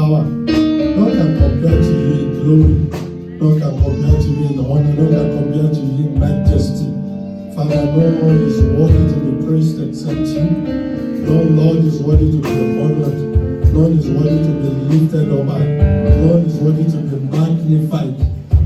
power. None can compare to you in glory. None can compare to you in honor. None can compare to you in majesty. Father, no one is worthy to be praised except you. No Lord is worthy to be honored. None is worthy to be lifted up high. None is worthy to be magnified.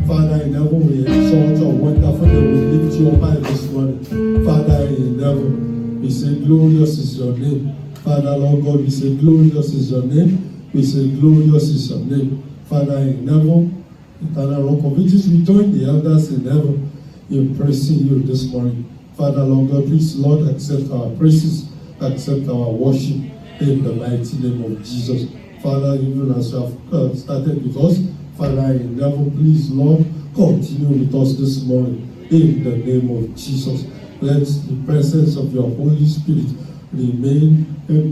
Father, in heaven we exalt your wonderful name. We lift you up high this morning. Father, in heaven we say glorious is your name. Father, Lord God, we say glorious is your name. We say glorious is your name. Father, in heaven, eternal rock of ages, we join the elders in heaven in praising you this morning. Father, Lord God, please, Lord, accept our praises, accept our worship in the mighty name of Jesus. Father, even as you have started with us, Father, in heaven, please, Lord, continue with us this morning in the name of Jesus. Let the presence of your Holy Spirit remain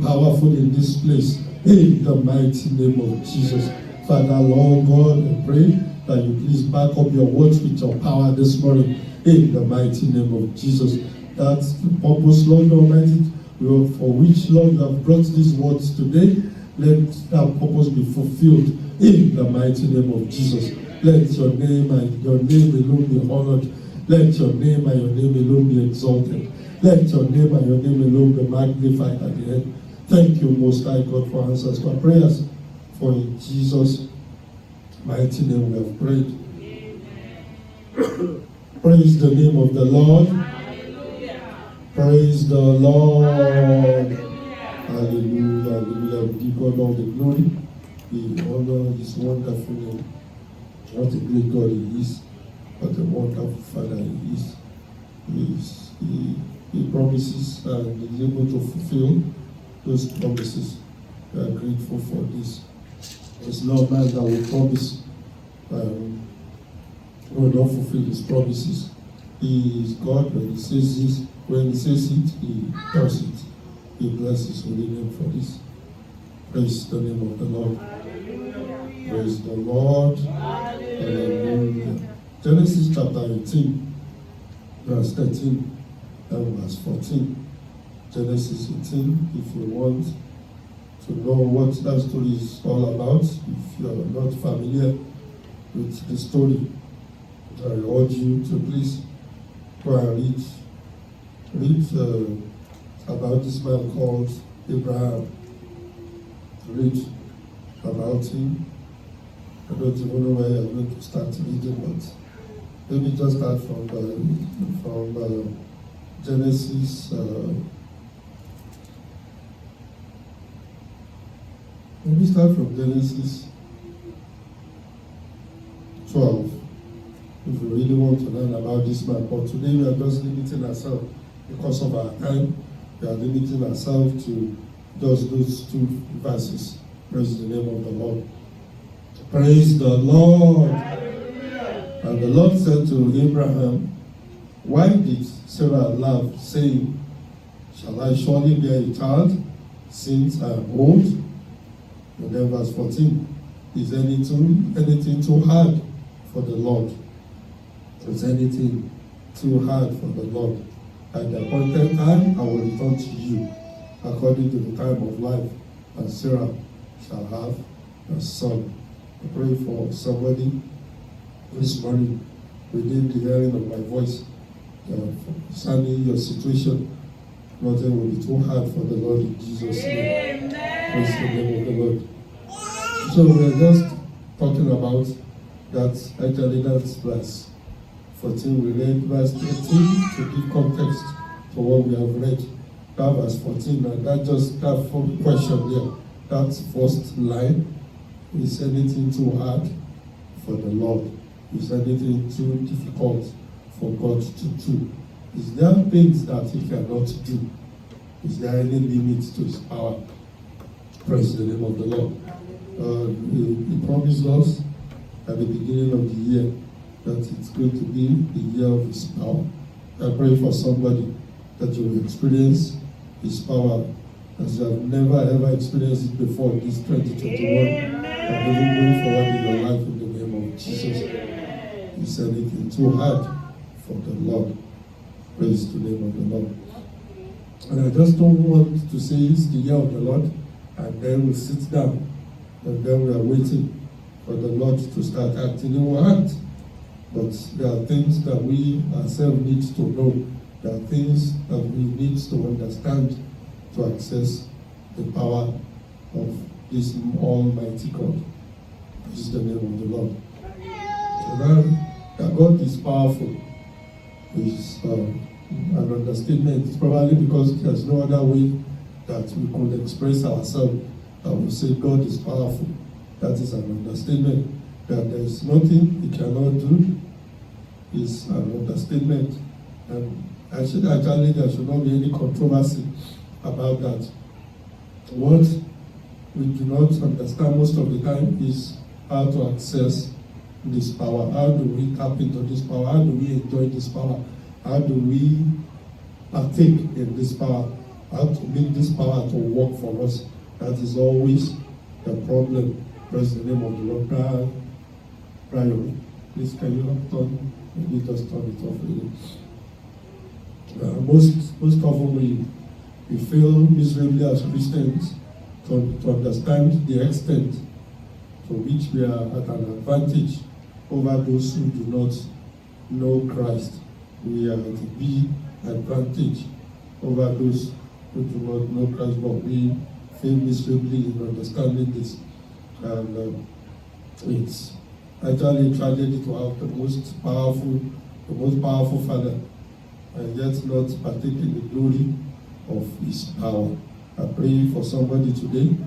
powerful in this place in the mighty name of Jesus. Father, Lord God, I pray that you please back up your words with your power this morning in the mighty name of Jesus. That's the purpose, Lord Almighty, for which, Lord, you have brought these words today. Let that purpose be fulfilled in the mighty name of Jesus. Let your name and your name alone be honored. Let your name and your name alone be exalted. Let your name and your name alone be magnified at the end. Thank you, Most High God, for answers to our prayers. For in Jesus' mighty name we have prayed. Praise the name of the Lord. Hallelujah. Praise the Lord. Hallelujah. Hallelujah. We give God all the glory. We honor his wonderful name. What a great God he is. What a wonderful Father he is. He promises and is able to fulfill those promises. We are grateful for this. There's no man that will promise will not fulfill his promises. He is God. When he says this, when he says it, he does it. He blesses his holy name for this. Praise the name of the Lord. Hallelujah. Praise the Lord. Hallelujah. Genesis chapter 18, verse 13 and verse 14. Genesis 18, if you want to know what that story is all about, if you are not familiar with the story, I urge you to please go and read about this man called Abraham. Read about him. I don't even know where you're going to start reading, but maybe just start from Genesis. Maybe start from Genesis 12. If you really want to learn about this man. But today we are just limiting ourselves because of our time. We are limiting ourselves to just those two verses. Praise the name of the Lord. Praise the Lord. Hallelujah. And the Lord said to Abraham, why did Sarah laugh, saying, shall I surely bear a child, since I am old? And then verse 14, is anything too hard for the Lord? Is anything too hard for the Lord? At the appointed time, I will return to you, according to the time of life, and Sarah shall have a son. I pray for somebody this morning within the hearing of my voice, concerning your situation. Nothing will be too hard for the Lord in Jesus' name. Amen. Praise the name of the Lord. So we're just talking about that, actually that's verse 14. We read verse 13 to give context to what we have read. That verse 14, and that question there, that first line, is anything too hard for the Lord? Is anything too difficult for God to do? Is there things that he cannot do? Is there any limit to his power? Praise the name of the Lord. He promised us at the beginning of the year that it's going to be the year of his power. I pray for somebody that you will experience his power as you have never ever experienced it before this 2021. And even going forward in your life in the name of Jesus. Is anything too hard for the Lord? Praise the name of the Lord. And I just don't want to say it's the year of the Lord and then we'll sit down And then we are waiting for the Lord to start acting in our heart. But there are things that we ourselves need to know. There are things that we need to understand to access the power of this Almighty God. This is the name of the Lord. So that God is powerful is an understatement. It's probably because there's no other way that we could express ourselves. I will say God is powerful. That is an understatement. That there is nothing He cannot do is an understatement. And actually, there should not be any controversy about that. What we do not understand most of the time is how to access this power. How do we tap into this power? How do we enjoy this power? How do we partake in this power? How to make this power to work for us? That is always the problem. Praise the name of the Lord. Brian, please can you turn? Maybe just turn it off a little. Most often we fail miserably as Christians to understand the extent to which we are at an advantage over those who do not know Christ. We are at a big advantage over those who do not know Christ, but we fail miserably in understanding this. And it's actually a tragedy to have the most powerful Father, and yet not partake in the glory of His power. I pray for somebody today,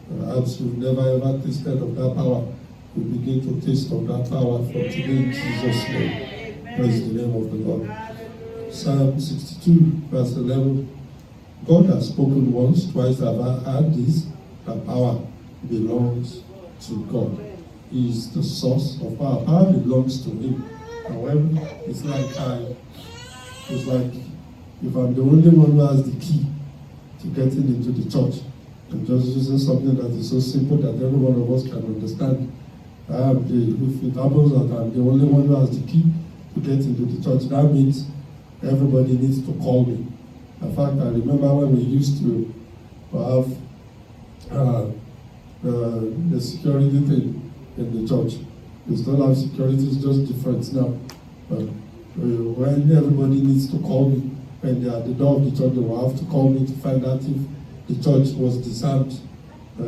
perhaps you've never ever tasted of that power, you begin to taste of that power from today in Jesus' name. Praise the name of the Lord. Psalm 62, verse 11. God has spoken once, twice have I heard this, that power belongs to God. He is the source of power. Power belongs to Him. However, it's like if I'm the only one who has the key to getting into the church, I'm just using something that is so simple that every one of us can understand. If it happens that I'm the only one who has the key to get into the church, that means everybody needs to call me. In fact, I remember when we used to have the security thing in the church. We still have security, it's just different now. When everybody needs to call me, when they're at the door of the church, they will have to call me to find out if the church was disarmed. A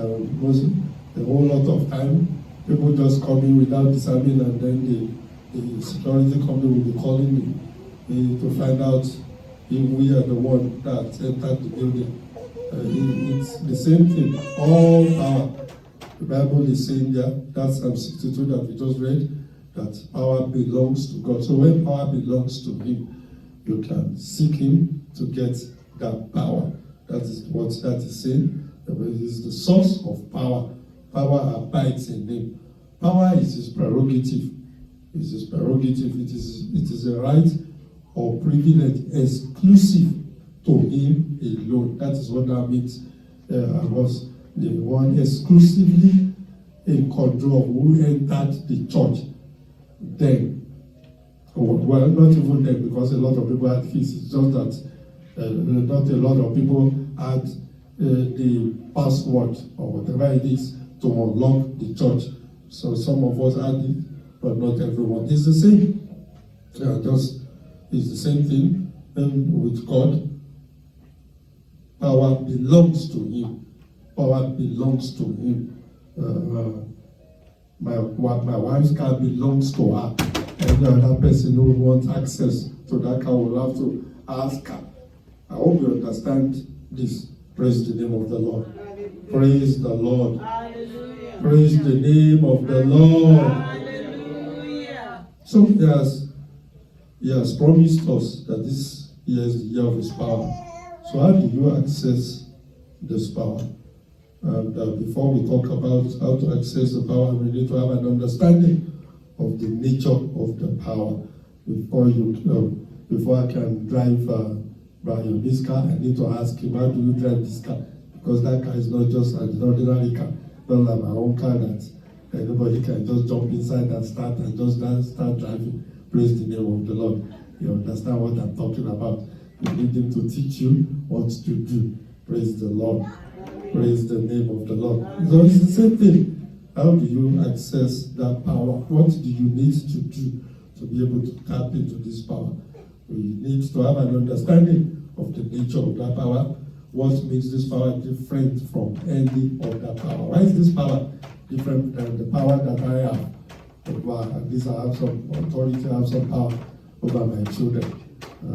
whole lot of time, people just come in without disarming, and then the security company will be calling me to find out if we are the one that entered the building. It's the same thing. All power. The Bible is saying there, that's Psalm 62 that we just read, that power belongs to God. So when power belongs to Him, you can seek Him to get that power. That is what that is saying. It is the source of power. Power abides in Him. Power is His prerogative. It is His prerogative. It is a right or privilege exclusive to Him alone. That is what that means. I was the one exclusively in control of who entered the church then. Well, not even then, because a lot of people had keys. It's just that not a lot of people had the password or whatever it is to unlock the church. So some of us had it, but not everyone. It's the same. It's the same thing with God. Power belongs to Him. Power belongs to Him. My wife's car belongs to her. Every other person who wants access to that car will have to ask her. I hope you understand this. Praise the name of the Lord. Praise the Lord. Hallelujah. Praise the name of the Lord. Hallelujah. So He has promised us that this year is the year of His power. So how do you access this power? And before we talk about how to access the power, we need to have an understanding of the nature of the power. Before I can drive Brian this car, I need to ask him, how do you drive this car? Because that car is not just an ordinary car, not like my own car that anybody can just jump inside and start driving. Praise the name of the Lord. You understand what I'm talking about. You need Him to teach you what to do. Praise the Lord. Praise the name of the Lord. So it's the same thing. How do you access that power? What do you need to do to be able to tap into this power? We need to have an understanding of the nature of that power. What makes this power different from any other power? Why is this power different than the power that I have? At least I have some authority, I have some power over my children.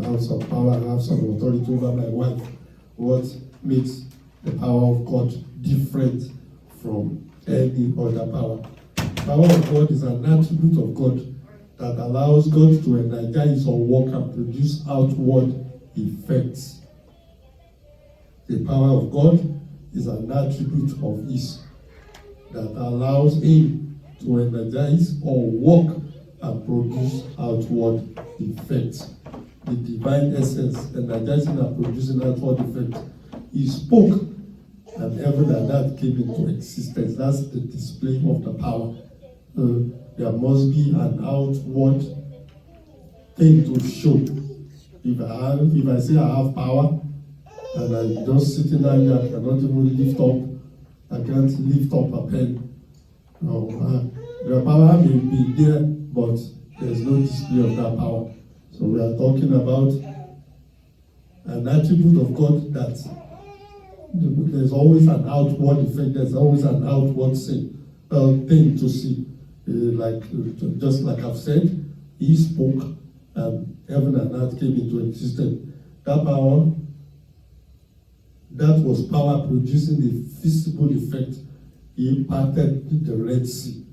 I have some power, I have some authority over my wife. What makes the power of God different from any other power? The power of God is an attribute of God that allows God to energize or work and produce outward effects. The power of God is an attribute of His that allows Him to energize or work and produce outward effects. The divine essence, energizing and producing outward effects. He spoke, and heaven and earth came into existence. That's the display of the power. There must be an outward thing to show. If I say I have power, and I'm just sitting down here, I cannot even lift up. I can't lift up a pen. No, the power may be there, but there's no display of that power. So we are talking about an attribute of God that there's always an outward effect. There's always an outward thing to see. Just like I've said, He spoke, and heaven and earth came into existence. That power. That was power producing a visible effect. He parted the Red Sea.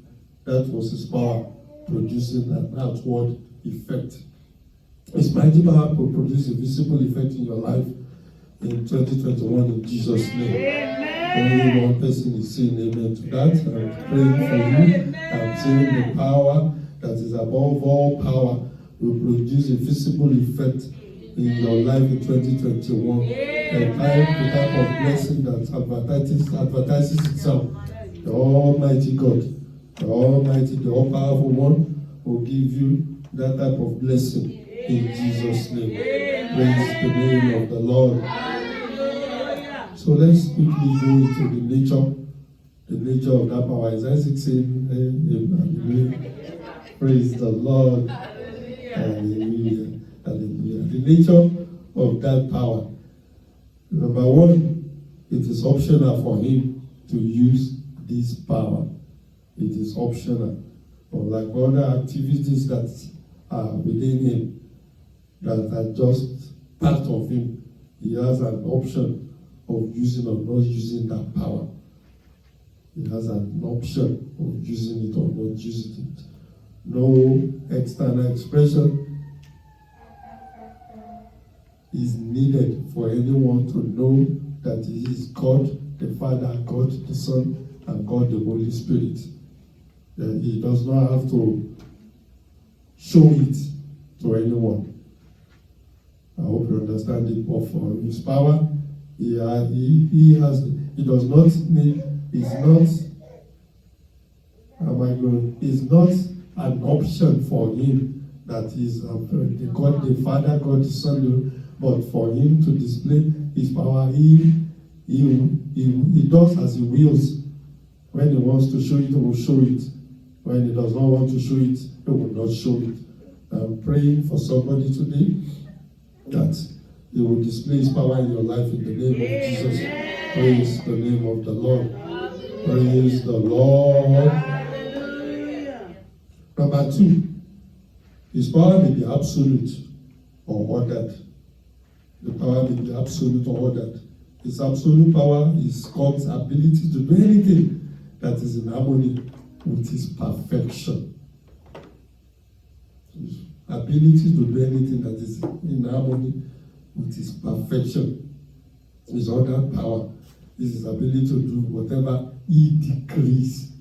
That was His power producing an outward effect. His mighty power will produce a visible effect in your life in 2021 in Jesus' name. Amen. Only one person is saying amen to that. I'm praying for you. I'm saying the power that is above all power will produce a visible effect in your life in 2021. The type of blessing that advertises itself. The Almighty God, the Almighty, the all-powerful one, will give you that type of blessing in Jesus' name. Praise the name of the Lord. So let's quickly go into the nature of that power. Is Isaac saying, Hallelujah? Praise the Lord. Hallelujah. Hallelujah. The nature of that power. Number one, it is optional for him to use this power. It is optional. But like other activities that are within him, that are just part of him, he has an option of using or not using that power. He has an option of using it or not using it. No external expression is needed for anyone to know that He is God the Father, God the Son, and God the Holy Spirit. He does not have to show it to anyone. I hope you understand it. But for His power, He does not need. It's not an option for Him that He's the God the Father, God the Son. But for Him to display His power, He does as He wills. When He wants to show it, He will show it. When He does not want to show it, He will not show it. I'm praying for somebody today that He will display His power in your life in the name of Jesus. Praise the name of the Lord. Praise the Lord. Number two, His power may be absolute or ordered. The power may be absolute or ordered. His absolute power is God's ability to do anything that is in harmony with His perfection. His ability to do anything that is in harmony with His perfection. His ordered power is His ability to do whatever He decrees.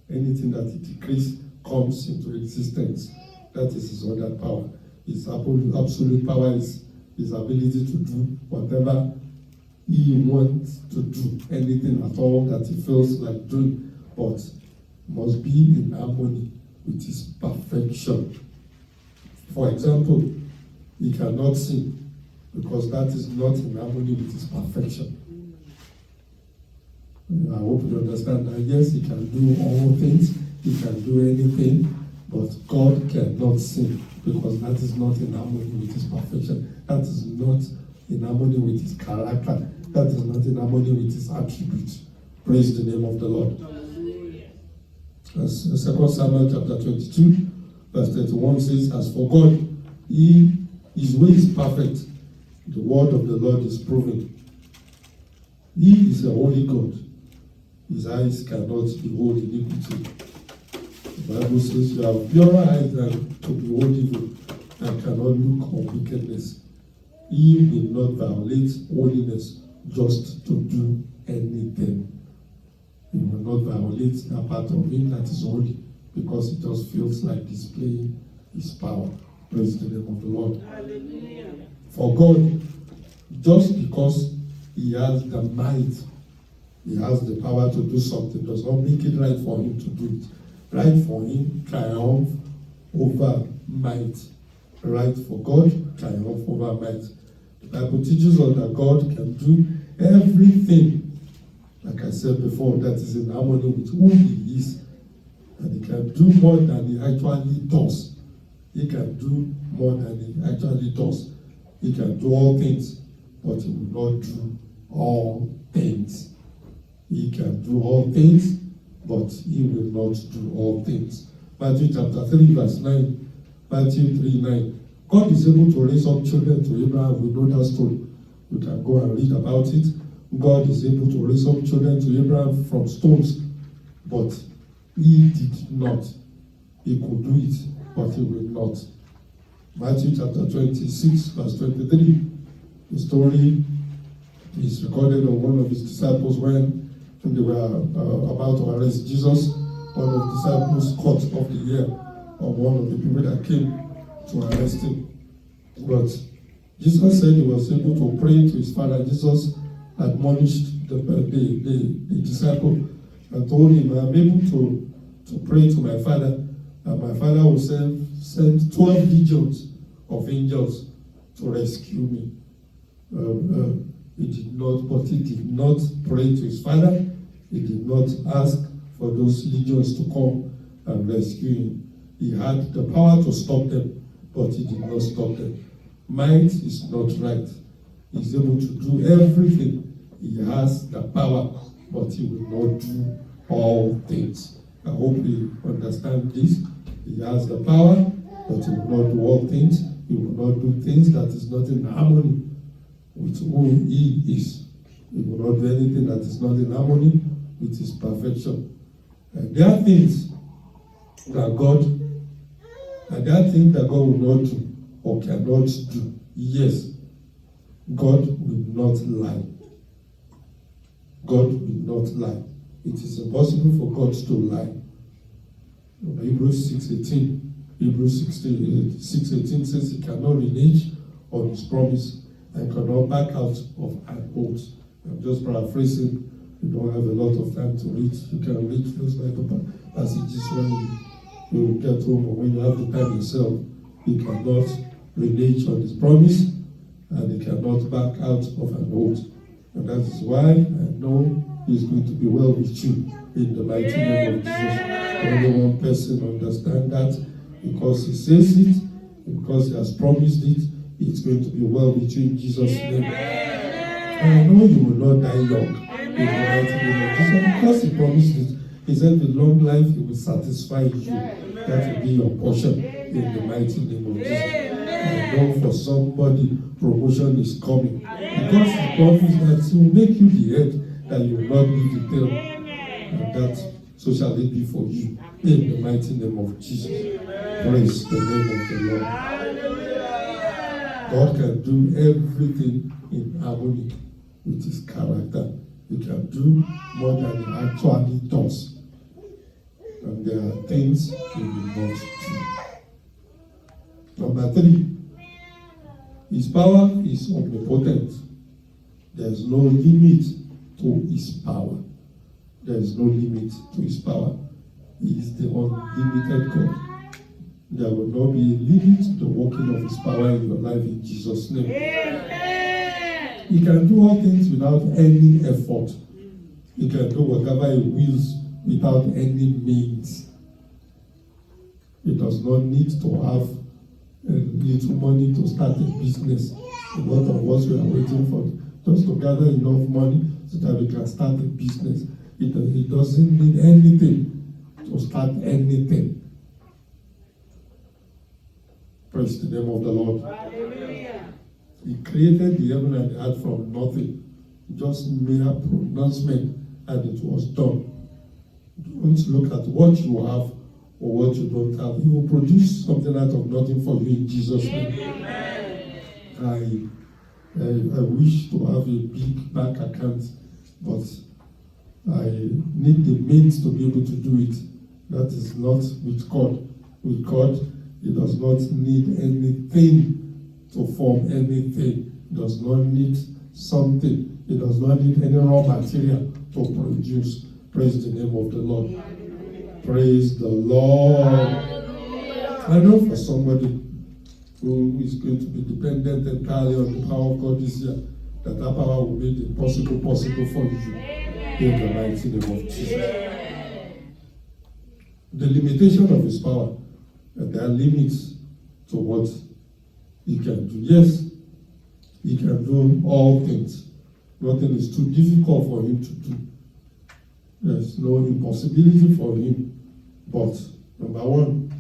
Anything that He decrees comes into existence. That is His ordered power. His absolute power is His ability to do whatever He wants to do, anything at all that He feels like doing, but must be in harmony with His perfection. For example, He cannot sing because that is not in harmony with His perfection. I hope you understand that. Yes, he can do all things, he can do anything, but God cannot sin, because that is not in harmony with his perfection. That is not in harmony with his character. That is not in harmony with his attributes. Praise the name of the Lord. As 2 Samuel chapter 22, verse 31 says, as for God, his way is perfect. The word of the Lord is proven. He is a holy God. His eyes cannot behold iniquity. The Bible says you have purer eyes than to behold evil, and cannot look on wickedness. He will not violate holiness just to do anything. He will not violate that part of him that is holy, because it just feels like displaying his power. Praise the name of the Lord. Hallelujah. For God, just because he has the might, he has the power to do something, does not make it right for him to do it. Right for him, triumph over might. Right for God, triumph over might. The Bible teaches us that God can do everything, like I said before, that is in harmony with who he is. And he can do more than he actually does. He can do more than he actually does. He can do all things, but he will not do all things. He can do all things, but he will not do all things. Matthew chapter 3, verse 9. Matthew 3, 9. God is able to raise up children to Abraham. We know that story. You can go and read about it. God is able to raise up children to Abraham from stones, but he did not. He could do it, but he will not. Matthew chapter 26, verse 23. The story is recorded of one of his disciples when they were about to arrest Jesus. One of the disciples cut off the ear of one of the people that came to arrest him. But Jesus said he was able to pray to his Father. Jesus admonished the disciple and told him, I am able to pray to my Father, and my Father will send 12 legions of angels to rescue me. He did not, but he did not pray to his Father. He did not ask for those legions to come and rescue him. He had the power to stop them, but he did not stop them. Might is not right. He's able to do everything. He has the power, but he will not do all things. I hope you understand this. He has the power, but he will not do all things. He will not do things that is not in harmony with who he is. He will not do anything that is not in harmony with his perfection. And there are things that God will not do or cannot do. Yes, God will not lie. God will not lie. It is impossible for God to lie. Hebrews 6:18 says he cannot renege on his promise and cannot back out of an oath. I'm just paraphrasing. You don't have a lot of time to read. You can read those Bible passages when you get home or when you have the time yourself. He cannot renege on his promise and he cannot back out of an oath. And that is why I know he's going to be well with you in the mighty name of Jesus. Only one person understand that, because he says it, because he has promised it, it's going to be well with you in Jesus' name. And I know you will not die young in the mighty name of Jesus, because he promised it. He said with long life he will satisfy you. That will be your portion in the mighty name of Jesus. I know for somebody promotion is coming, because he promised that he will make you the head, that you will not be the tail. And that so shall it be for you in the mighty name of Jesus. Praise the name of the Lord. God can do everything in harmony with his character. He can do more than he actually does. And there are things he will not do. Number 3, his power is omnipotent. There is no limit to his power. There is no limit to his power. He is the unlimited God. There will not be a limit to the working of his power in your life in Jesus' name. Amen. He can do all things without any effort. He can do whatever he wills without any means. He does not need to have little money to start a business. A lot of us we are waiting for just to gather enough money so that we can start a business. He doesn't need anything to start anything. Praise the name of the Lord. Hallelujah. He created the heaven and the earth from nothing. Just made a pronouncement and it was done. Don't look at what you have or what you don't have. He will produce something out of nothing for you in Jesus' name. Amen. I wish to have a big bank account, but I need the means to be able to do it. That is not with God. With God, He does not need anything to form anything. He does not need something. He does not need any raw material to produce. Praise the name of the Lord. Praise the Lord. I know for somebody who is going to be dependent entirely on the power of God this year, that power will make the impossible possible for you. In the mighty name of Jesus. The limitation of His power, there are limits to what He can do. Yes, He can do all things. Nothing is too difficult for Him to do. There's no impossibility for Him. But, number one,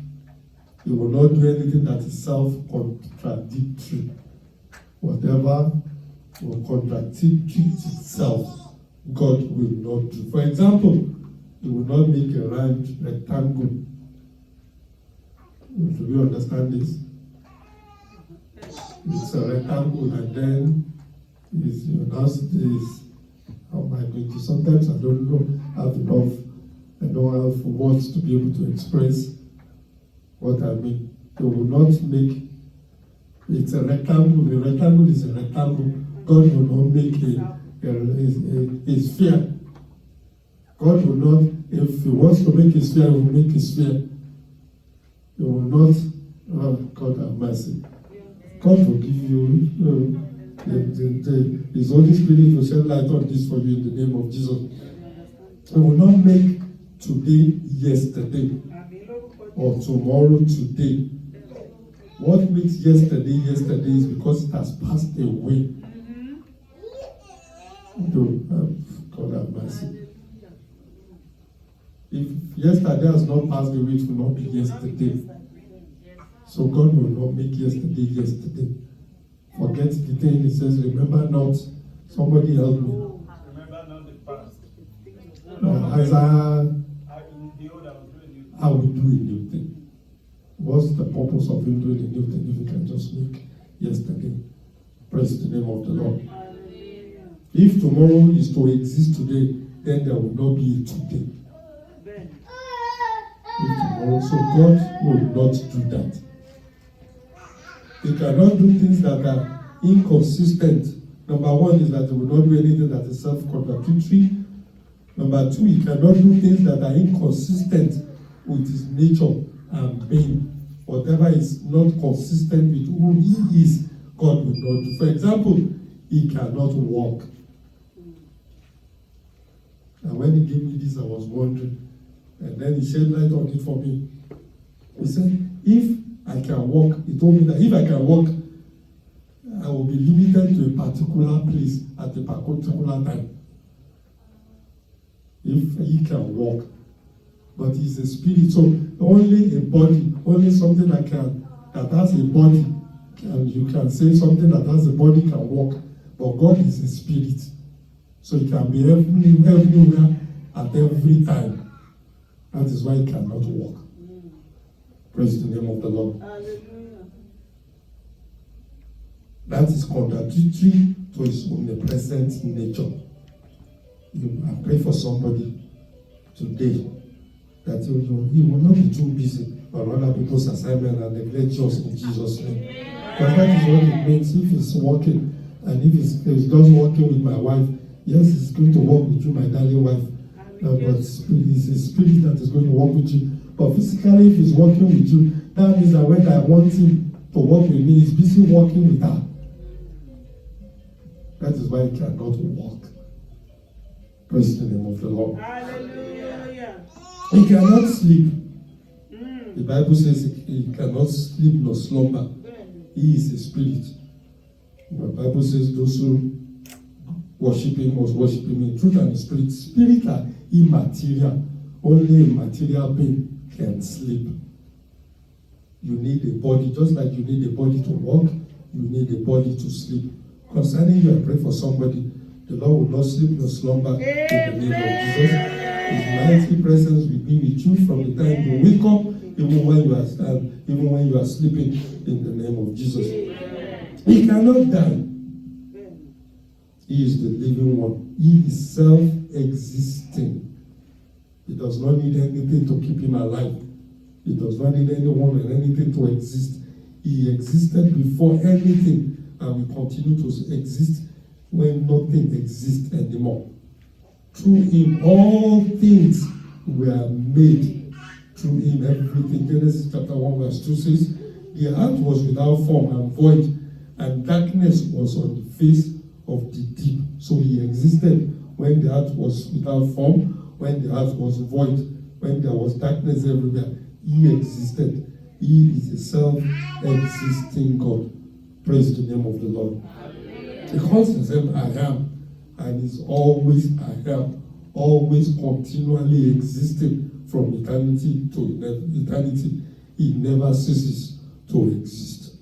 He will not do anything that is self-contradictory. Whatever will contradict itself, God will not do. For example, He will not make a round rectangle. Do you understand this? It's a rectangle, and then how am I going to? Sometimes I don't know I don't have words to be able to express what I mean. They will not make it's a rectangle. A rectangle is a rectangle. God will not make a sphere. God will not, if He wants to make a sphere, He will make a sphere. He will not, God have mercy. God will give you His Holy Spirit will shed light on this for you in the name of Jesus. He will not make today yesterday or tomorrow today. What makes yesterday yesterday is because it has passed away. God have mercy. If yesterday has not passed away, it will not be yesterday. So God will not make yesterday yesterday. Forget the thing He says, remember not. Somebody help me. Remember not the past. Isaiah, I will do a new thing. What's the purpose of Him doing a new thing if He can just make yesterday? Praise the name of the Lord. If tomorrow is to exist today, then there will not be a today. If tomorrow, so God will not do that. He cannot do things that are inconsistent. Number one is that He will not do anything that is self-contradictory. Number two, He cannot do things that are inconsistent with His nature and being. Whatever is not consistent with who He is, God will not do. For example, He cannot walk. And when He gave me this, I was wondering. And then He shed light on it for me. He said, if I can walk, He told me that if I can walk, I will be limited to a particular place at a particular time. If He can walk. But He's a spirit, so only a body, only something that has a body, and you can say something that has a body can walk. But God is a spirit, so He can be everywhere at every time. That is why He cannot walk. Praise the name of the Lord. Hallelujah. That is contradictory to His omnipresent nature. I pray for somebody today that he will not be too busy on other people's assignment and neglect yours in Jesus' name. Because that is what it means. If He's working, and if He's just working with my wife, yes, He's going to work with you, my darling wife. But it's a spirit that is going to work with you. But physically, if He's working with you, that means that when I want Him to work with me, He's busy working with her. That is why He cannot walk. Praise the name of the Lord. Hallelujah. He cannot sleep. The Bible says he cannot sleep nor slumber. He is a spirit. The Bible says those who worship him must worship him in truth and in spirit. Spirit are immaterial. Only a material being can sleep. You need a body, just like you need a body to walk, you need a body to sleep. Concerning you, I pray for somebody. The Lord will not sleep nor slumber in the name of Jesus. His mighty presence will be with you from the time you wake up, even when you are sleeping, in the name of Jesus. He cannot die. He is the living one. He is self-existing. He does not need anything to keep him alive. He does not need anyone or anything to exist. He existed before anything and will continue to exist when nothing exists anymore. Through him, all things were made. Through him, everything. Genesis chapter 1 verse 2 says, the earth was without form and void, and darkness was on the face of the deep. So he existed when the earth was without form, when the earth was void, when there was darkness everywhere. He existed. He is a self-existing God. Praise the name of the Lord. He calls himself I am, and is always I am, always continually existing from eternity to eternity. He never ceases to exist.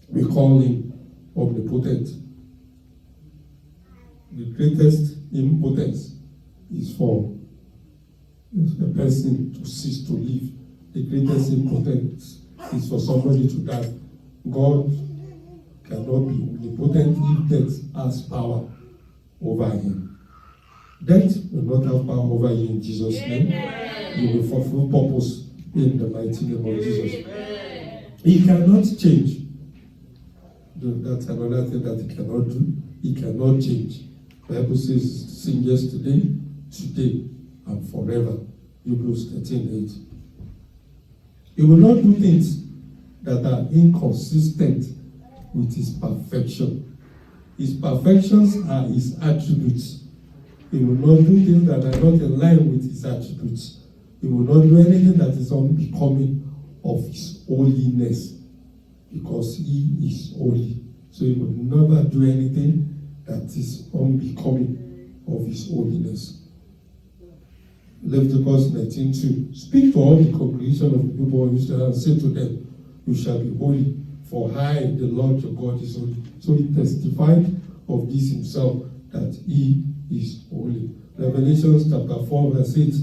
We call him omnipotent. The greatest impotence is for a person to cease to live. The greatest impotence is for somebody to die. God cannot be omnipotent if death has power over him. Death will not have power over you in Jesus' name. You will fulfill purpose in the mighty name of Jesus. He cannot change. That's another thing that he cannot do. He cannot change. The Bible says, sing yesterday, today, and forever. Hebrews 13:8. He will not do things that are inconsistent with his perfection. His perfections are his attributes. He will not do things that are not in line with his attributes. He will not do anything that is unbecoming of his holiness, because he is holy. So he will never do anything that is unbecoming of his holiness. Leviticus 19:2. Speak to all the congregation of the people of Israel and say to them, you shall be holy, for I, the Lord your God, is holy. So he testified of this himself, that he is holy. Revelation chapter 4 verse 8.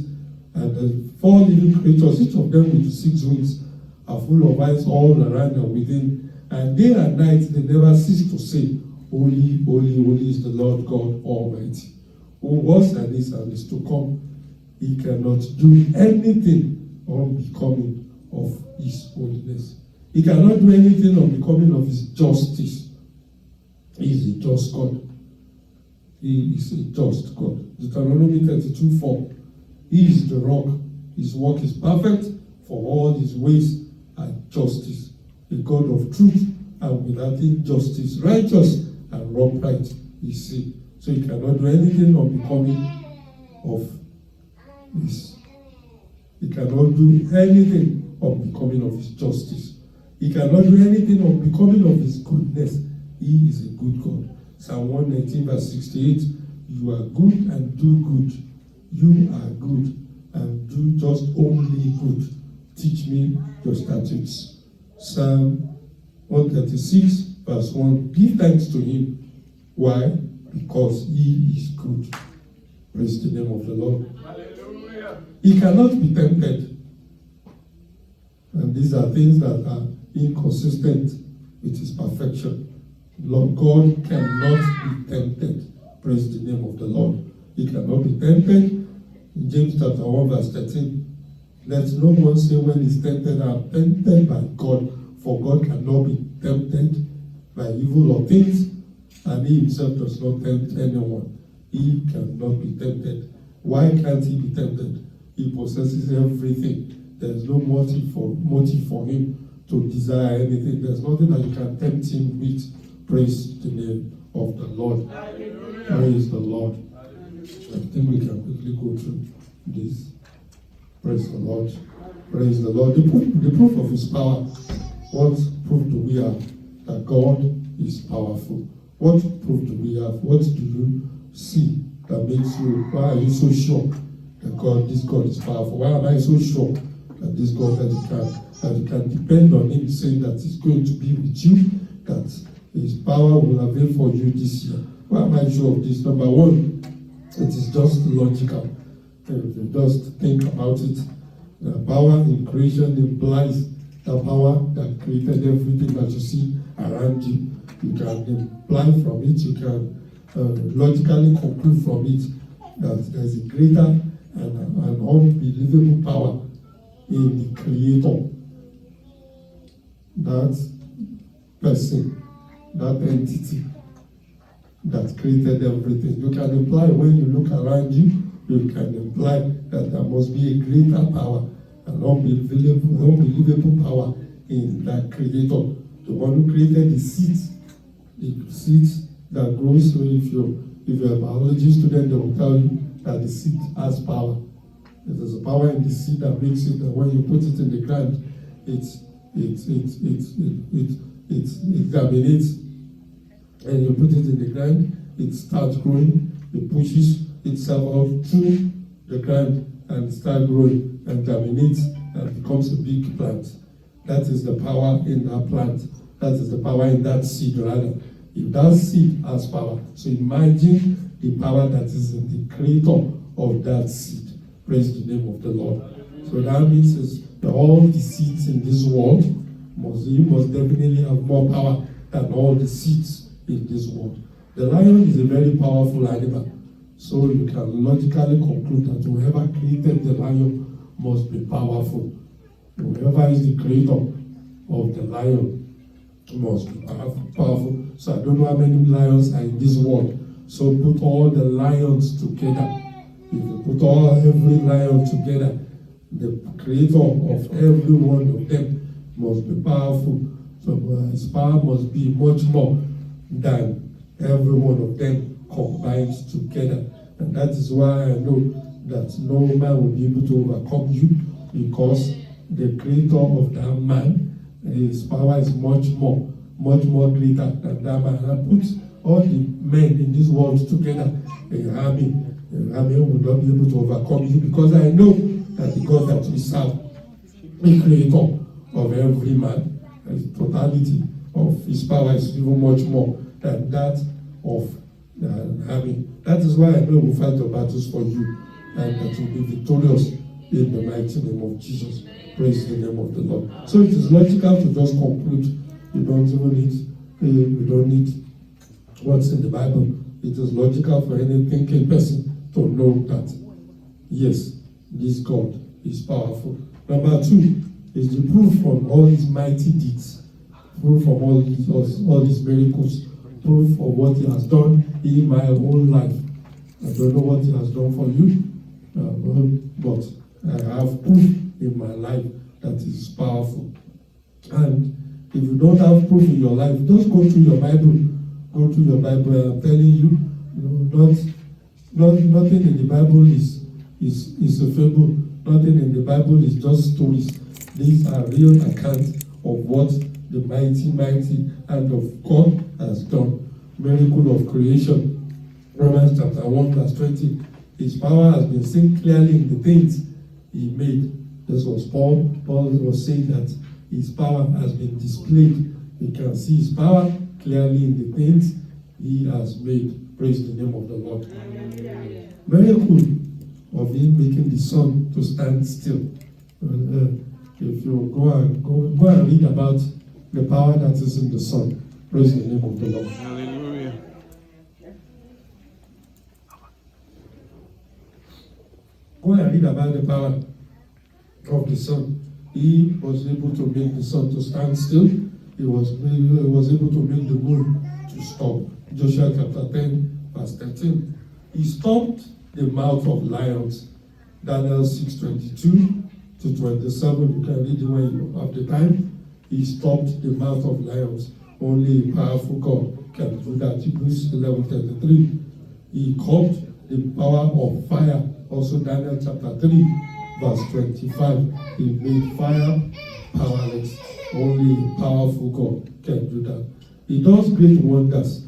And the four living creatures, each of them with 6 wings, are full of eyes all around and within. And day and night they never cease to say, holy, holy, holy is the Lord God Almighty, who was and is to come. He cannot do anything unbecoming of his holiness. He cannot do anything unbecoming of his justice. He is a just God. He is a just God. Deuteronomy 32:4. He is the rock. His work is perfect, for all his ways are justice. A God of truth and without injustice, righteous and upright is he. So he cannot do anything unbecoming of his. He cannot do anything unbecoming of his justice. He cannot do anything unbecoming of his goodness. He is a good God. Psalm 119 verse 68. You are good and do good. You are good and do just only good. Teach me your statutes. Psalm 136 verse 1. Give thanks to him. Why? Because he is good. Praise the name of the Lord. Hallelujah. He cannot be tempted. And these are things that are inconsistent with his perfection. Lord God cannot be tempted. Praise the name of the Lord. He cannot be tempted. In James chapter 1 verse 13, let no one say when he's tempted, I am tempted by God, for God cannot be tempted by evil or things, and he himself does not tempt anyone. He cannot be tempted. Why can't he be tempted? He possesses everything. There's no motive for him to desire anything. There's nothing that you can tempt him with. Praise the name of the Lord. Hallelujah. Praise the Lord. I think we can quickly go through this. Praise the Lord. Praise the Lord. The proof of his power. What proof do we have that God is powerful? What proof do we have? What do you see that makes you, why are you so sure that this God is powerful? Why am I so sure that this God that you can depend on him, saying that he's going to be with you, that his power will avail for you this year? Why am I sure of this? Number one, it is just logical. If you just think about it, the power in creation implies the power that created everything that you see around you. You can imply from it, you can logically conclude from it that there is a greater and an unbelievable power in the Creator. That person, that entity that created everything. You can imply when you look around you, you can imply that there must be a greater power, an unbelievable power in that Creator. The one who created the seeds that grows. So if you're a biology student, they will tell you that the seed has power. There's a power in the seed that makes it that when you put it in the ground, it germinates. And you put it in the ground, it starts growing, it pushes itself out through the ground and starts growing and germinates and becomes a big plant. That is the power in that plant. That is the power in that seed, rather. If that seed has power, so imagine the power that is in the creator of that seed. Praise the name of the Lord. So that means is that all the seeds in this world must definitely have more power than all the seeds in this world. The lion is a very powerful animal. So you can logically conclude that whoever created the lion must be powerful. Whoever is the creator of the lion must be powerful. So I don't know how many lions are in this world. So put all the lions together. If you put every lion together, the creator of every one of them must be powerful. So his power must be much more than every one of them combined together. And that is why I know that no man will be able to overcome you, because the creator of that man, his power is much more greater than that man. And put all the men in this world together, the army will not be able to overcome you, because I know that the God that we serve, the creator of every man, the totality of his power is even much more than that of the army. That is why I know we'll fight your battles for you, and that you'll be victorious in the mighty name of Jesus. Praise the name of the Lord. So it is logical to just conclude. We don't need what's in the Bible. It is logical for any thinking person to know that, yes, this God is powerful. Number two is the proof from all these mighty deeds, proof from all these miracles, proof of what he has done in my whole life. I don't know what he has done for you, but I have proof in my life that is powerful. And if you don't have proof in your life, just go through your Bible. Go through your Bible. I'm telling you, nothing in the Bible is a fable. Nothing in the Bible is just stories. These are real accounts of what the mighty hand of God has done. Miracle of creation. Romans chapter 1 verse 20. His power has been seen clearly in the things he made. This was Paul. Paul was saying that his power has been displayed. You can see his power clearly in the things he has made. Praise the name of the Lord. Miracle of him making the sun to stand still. If you go and read about the power that is in the sun, praise the name of the Lord. Hallelujah. Go and read about the power of the sun. He was able to make the sun to stand still. He was able to make the moon to stop. Joshua chapter 10, verse 13. He stopped the mouth of lions. Daniel 6:22 to 27. You can read it when you have the time. He stopped the mouth of lions. Only a powerful God can do that. Hebrews 11:33. He curbed the power of fire. Also Daniel chapter 3, verse 25. He made fire powerless. Only a powerful God can do that. He does great wonders.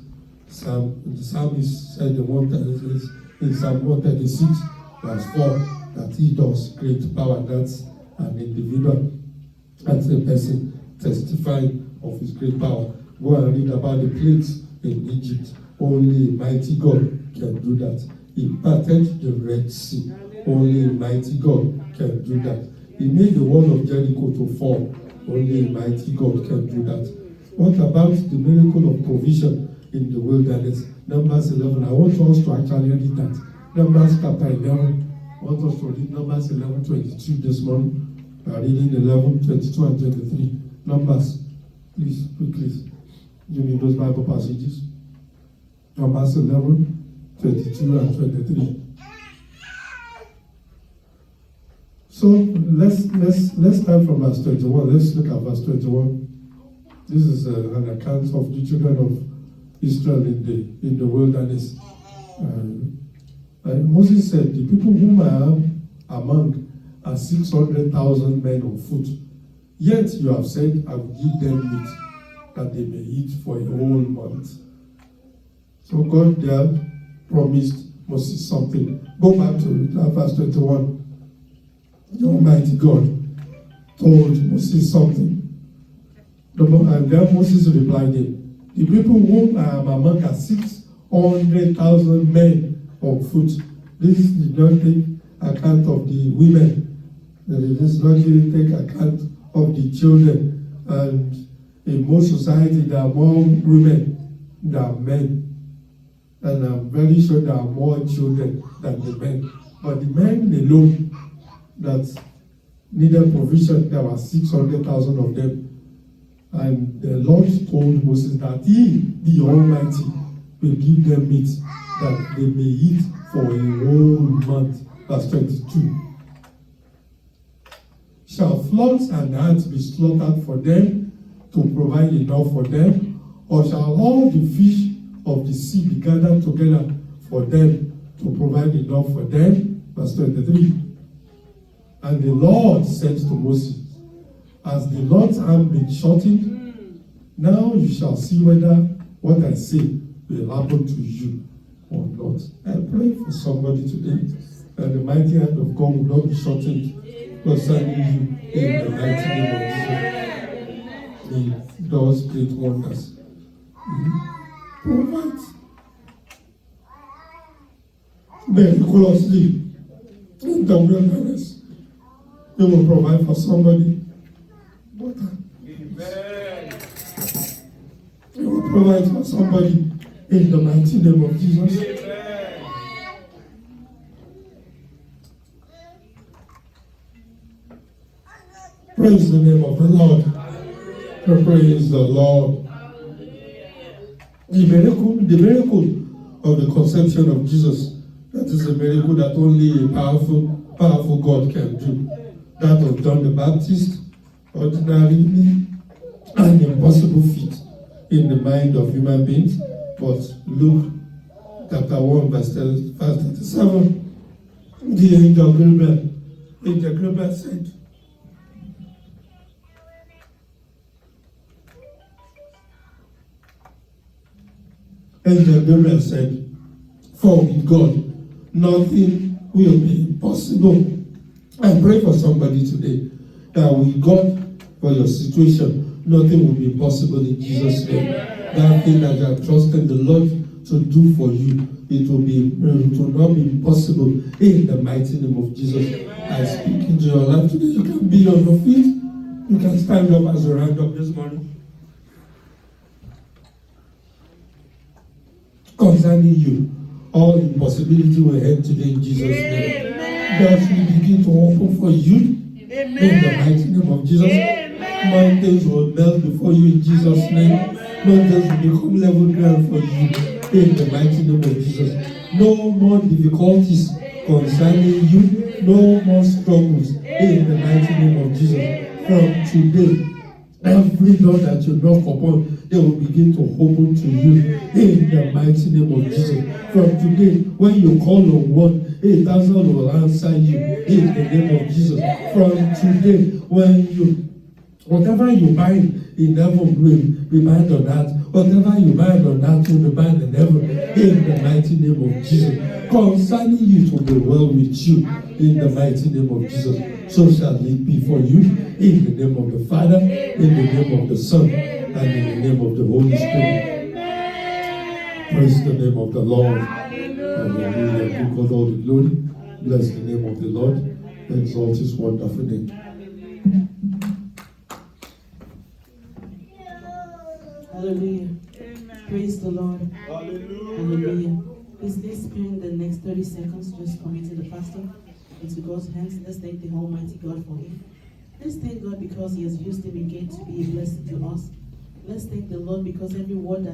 The psalmist said the one that is in Psalm 136, verse 4, that he does great power. That's an individual. That's a person testifying of his great power. Go and read about the plagues in Egypt. Only a mighty God can do that. He parted the Red Sea. Only a mighty God can do that. He made the wall of Jericho to fall. Only a mighty God can do that. What about the miracle of provision in the wilderness? Numbers 11. I want us to actually read that. Numbers chapter 11. I want us to read Numbers 11:22 this morning. We are reading 11:22 and 23. Numbers, please, quickly. Give me those Bible passages. Numbers 11:22 and 23. So let's start from verse 21. Let's look at verse 21. This is an account of the children of Israel in the wilderness. And Moses said, "The people whom I am among are 600,000 men on foot. Yet you have said, I will give them meat, that they may eat for a whole month." So God there promised Moses something. Go back to verse 21. The Almighty God told Moses something. And then Moses replied, "The people whom I am among are 600,000 men on foot." This did not take account of the women. It does not take account of the children. And in most society, there are more women than men. And I'm very sure there are more children than the men. But the men alone that needed provision, there were 600,000 of them. And the Lord told Moses that He, the Almighty, will give them meat that they may eat for a whole month. Verse 22. Shall flocks and herds be slaughtered for them to provide enough for them? Or shall all the fish of the sea be gathered together for them to provide enough for them? Verse 23. And the Lord said to Moses, "As the Lord's arm been shortened, now you shall see whether what I say will happen to you or not." I pray for somebody today that the mighty hand of God will not be shortened concerning you in the mighty name of Jesus. He does great wonders. He provides miraculously in the wilderness. He will provide for somebody water. Amen. He will provide for somebody in the mighty name of Jesus. Amen. Praise the name of the Lord. Praise the Lord. The miracle of the conception of Jesus, that is a miracle that only a powerful God can do. That of John the Baptist, ordinarily an impossible feat in the mind of human beings. But Luke chapter 1, verse 37, the angel Gabriel said, Angel Gabriel said, "For with God, nothing will be impossible." I pray for somebody today that with God, for your situation, nothing will be impossible in Jesus' name. That thing that you have trusted the Lord to do for you, it will not be impossible in the mighty name of Jesus. I speak into your life today. You can be on your feet. You can stand up as you round up this morning. Concerning you, all impossibility will end today in Jesus' name. Doors will begin to open for you in the mighty name of Jesus. Mountains will melt before you in Jesus' name. Mountains will become level ground for you in the mighty name of Jesus. No more difficulties concerning you. No more struggles in the mighty name of Jesus. From today, Every door that you knock upon, they will begin to open to you in the mighty name of Jesus. From today, when you call on one, 1,000 will answer you in the name of Jesus. From today, when you whatever you bind in heaven will be bound on earth. Whatever you bind on earth will be bound in heaven in the mighty name of Jesus. Concerning you to be well with you in the mighty name of Jesus. So shall it be for you in the name of the Father, in the name of the Son, and in the name of the Holy Spirit. Praise the name of the Lord. Hallelujah. Give God all the glory. Bless the name of the Lord. Exalt his wonderful name. Hallelujah. Praise the Lord. Hallelujah. Please let's spend the next 30 seconds just committing the pastor into God's hands. Let's thank the Almighty God for him. Let's thank God because he has used him again to be a blessing to us. Let's thank the Lord because every word that